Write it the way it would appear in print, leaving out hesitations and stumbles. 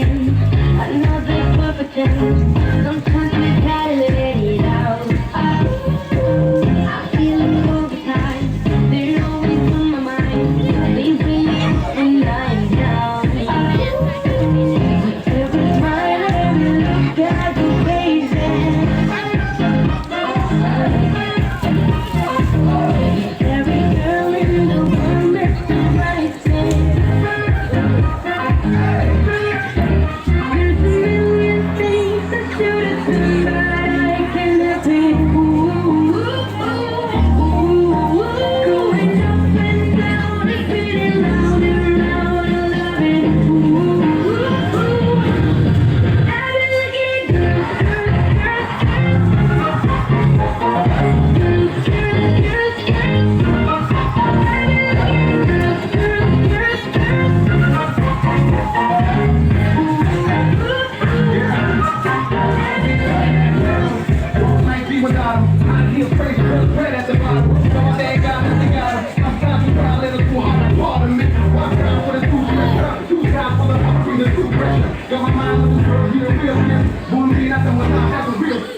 again. Another perfect chance. Sometimes we gotta let it out. I feel it all the time. They're always on my mind. They bring me up when I'm down. Every time I look at your faces, every girl in the world makes the right thing. There's a million things I should have done, but I cannot think. Going up and down, it's getting louder, louder, louder. I've been looking girls, girls, girls, girls, girls, girls. I've been looking girls, Might be without him. I hear praise for bread at the bottom. So I say God, nothing got him. Sometimes you try a little too hard. Pardon me. One time for the two pressure. Two times for the hungry, the two pressure. Got my mind on the girl, you the real man. Won't be nothing without having real.